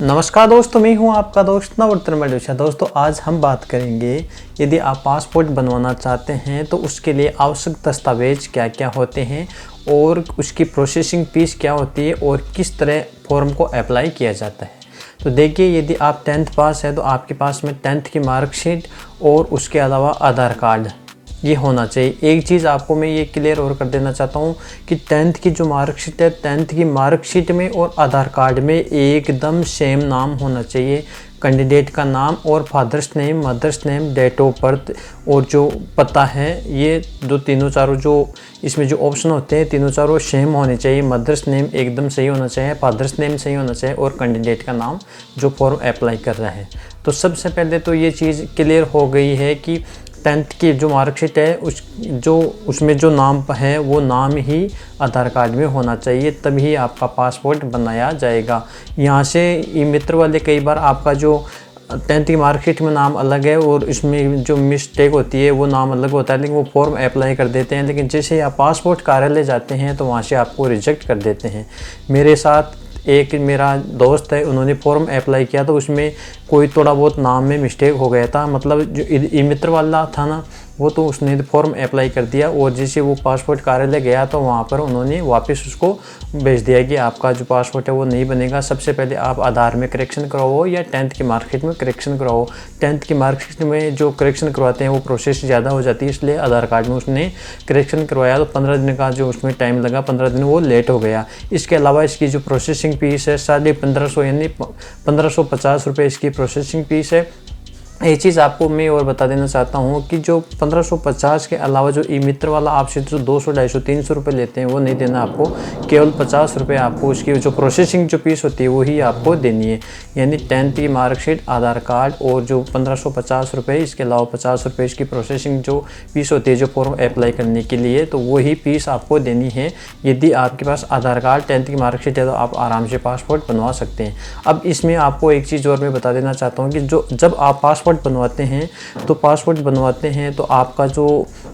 नमस्कार दोस्तों, मैं हूं आपका दोस्त नवरत्न मडूषा। दोस्तों आज हम बात करेंगे यदि आप पासपोर्ट बनवाना चाहते हैं तो उसके लिए आवश्यक दस्तावेज क्या क्या होते हैं और उसकी प्रोसेसिंग फीस क्या होती है और किस तरह फॉर्म को अप्लाई किया जाता है। तो देखिए, यदि आप 10th पास है तो आपके पास में 10th की मार्कशीट और उसके अलावा आधार कार्ड ये होना चाहिए। एक चीज़ आपको मैं ये क्लियर और कर देना चाहता हूँ कि 10th की जो मार्कशीट है, 10th की मार्कशीट में और आधार कार्ड में एकदम सेम नाम होना चाहिए। कैंडिडेट का नाम और father's name, mother's name, date of birth और जो पता है, ये जो तीनों चारों जो इसमें जो ऑप्शन होते हैं तीनों चारों सेम होने चाहिए। मदर्स नेम एकदम सही होना चाहिए, फादर्स नेम सही होना चाहिए और कैंडिडेट का नाम जो फॉर्म अप्लाई कर रहा है। तो सबसे पहले तो ये चीज़ क्लियर हो गई है कि 10th की जो मार्कशीट है उसमें जो नाम है वो नाम ही आधार कार्ड में होना चाहिए, तभी आपका पासपोर्ट बनाया जाएगा। यहाँ से ई मित्र वाले कई बार आपका जो 10th की मार्कशीट में नाम अलग है और इसमें जो मिस्टेक होती है वो नाम अलग होता है, लेकिन वो फॉर्म अप्लाई कर देते हैं। लेकिन जैसे आप पासपोर्ट कार्यालय जाते हैं तो वहाँ से आपको रिजेक्ट कर देते हैं। मेरे साथ एक मेरा दोस्त है, उन्होंने फॉर्म अप्लाई किया तो उसमें कोई थोड़ा बहुत नाम में मिस्टेक हो गया था। मतलब जो ई मित्र वाला था ना, वो तो उसने फॉर्म अप्लाई कर दिया और जैसे वो पासपोर्ट कार्यालय गया तो वहाँ पर उन्होंने वापस उसको भेज दिया कि आपका जो पासपोर्ट है वो नहीं बनेगा। सबसे पहले आप आधार में करेक्शन करवाओ या 10th की मार्कशीट में करेक्शन करवाओ। 10th की मार्कशीट में जो करेक्शन करवाते हैं वो प्रोसेस ज़्यादा हो जाती है, इसलिए आधार कार्ड में उसने करेक्शन करवाया तो 15 दिन का जो उसमें टाइम लगा, 15 दिन वो लेट हो गया। इसके अलावा इसकी जो प्रोसेसिंग फ़ीस है 1550 यानी 1550 रुपये इसकी प्रोसेसिंग फ़ीस है। एक चीज़ आपको मैं और बता देना चाहता हूँ कि जो 1550 के अलावा जो ई मित्र वाला आपसे जो 200, 250, 300 रुपये लेते हैं वो नहीं देना आपको। केवल 50 रुपये आपको उसकी जो प्रोसेसिंग जो फीस होती है वही आपको देनी है। यानी 10th की मार्कशीट, आधार कार्ड और जो 1550 रुपये, इसके अलावा 50 रुपये इसकी प्रोसेसिंग जो फीस होती है जो फॉर्म अप्लाई करने के लिए, तो वही फीस आपको देनी है। यदि आपके पास आधार कार्ड, 10th की मार्कशीट है तो आप आराम से पासपोर्ट बनवा सकते हैं। अब इसमें आपको एक चीज़ और मैं बता देना चाहता हूँ कि जब आप पासपोर्ट बनवाते हैं तो आपका जो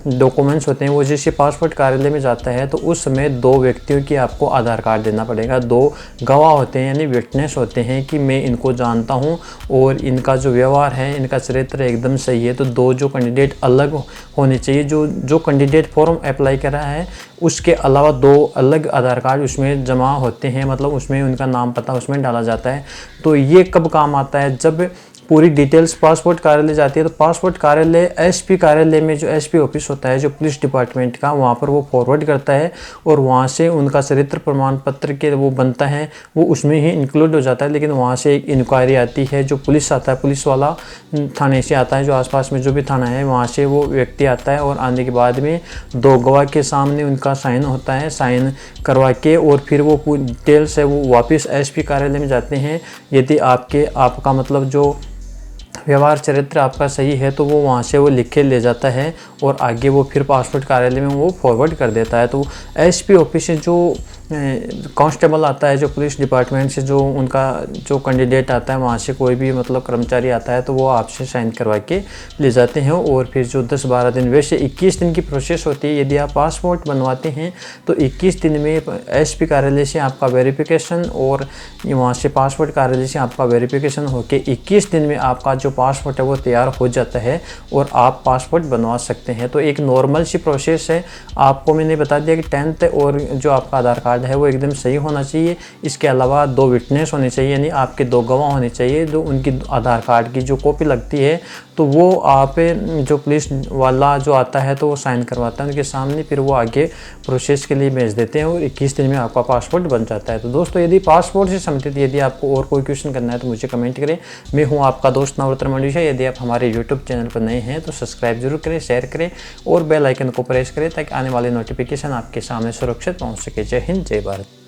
डॉक्यूमेंट्स होते हैं वो जैसे पासपोर्ट कार्यालय में जाता है तो उस समय 2 व्यक्तियों की आपको आधार कार्ड देना पड़ेगा। 2 गवाह होते हैं यानी विटनेस होते हैं कि मैं इनको जानता हूं और इनका जो व्यवहार है, इनका चरित्र एकदम सही है। तो 2 जो कैंडिडेट अलग होने चाहिए। जो कैंडिडेट फॉर्म अप्लाई कर रहा है उसके अलावा 2 अलग आधार कार्ड उसमें जमा होते हैं, मतलब उसमें उनका नाम पता उसमें डाला जाता है। तो ये कब काम आता है? जब पूरी डिटेल्स पासपोर्ट कार्यालय जाती है तो पासपोर्ट कार्यालय एसपी कार्यालय में जो एसपी ऑफिस होता है जो पुलिस डिपार्टमेंट का, वहाँ पर वो फॉरवर्ड करता है और वहाँ से उनका चरित्र प्रमाण पत्र के वो बनता है, वो उसमें ही इंक्लूड हो जाता है। लेकिन वहाँ से एक इंक्वायरी आती है, जो पुलिस आता है, पुलिस वाला थाने से आता है, जो आसपास में जो भी थाना है वहाँ से वो व्यक्ति आता है और आने के बाद में 2 गवाह के सामने उनका साइन होता है। साइन करवा के और फिर वो डिटेल्स है वो वापस एसपी कार्यालय में जाते हैं। यदि आपका मतलब जो व्यवहार चरित्र आपका सही है तो वो वहाँ से वो लिख के ले जाता है और आगे वो फिर पासपोर्ट कार्यालय में वो फॉरवर्ड कर देता है। तो एसपी ऑफिस से जो कांस्टेबल आता है, जो पुलिस डिपार्टमेंट से जो उनका जो कैंडिडेट आता है वहाँ से कोई भी मतलब कर्मचारी आता है तो वो आपसे साइन करवा के ले जाते हैं और फिर जो 10-12 दिन, वैसे 21 दिन की प्रोसेस होती है। यदि आप पासपोर्ट बनवाते हैं तो 21 दिन में एसपी कार्यालय से आपका वेरिफिकेशन और वहाँ से पासपोर्ट कार्यालय से आपका वेरिफिकेशन होकर 21 दिन में आपका जो पासपोर्ट है वो तैयार हो जाता है और आप पासपोर्ट बनवा सकते हैं। तो एक नॉर्मल सी प्रोसेस है। आपको मैंने बता दिया कि 10th और जो आपका आधार कार्ड है वो एकदम सही होना चाहिए। इसके अलावा 2 विटनेस होने चाहिए, यानी आपके 2 गवाह होने चाहिए। जो उनकी आधार कार्ड की जो कॉपी लगती है तो वो आप जो पुलिस वाला जो आता है तो वो साइन करवाता है उनके सामने, फिर वो आगे प्रोसेस के लिए भेज देते हैं और 21 दिन में आपका पासपोर्ट बन जाता है। तो दोस्तों, यदि पासपोर्ट से संबंधित यदि आपको और कोई क्वेश्चन करना है तो मुझे कमेंट करें। मैं हूँ आपका दोस्त नवरत्न मडूषा। यदि आप हमारे यूट्यूब चैनल पर नए हैं तो सब्सक्राइब जरूर करें, शेयर करें और बेल आइकन को प्रेस करें ताकि आने वाले नोटिफिकेशन आपके सामने सुरक्षित पहुँच सके। जय हिंद, जय भारत।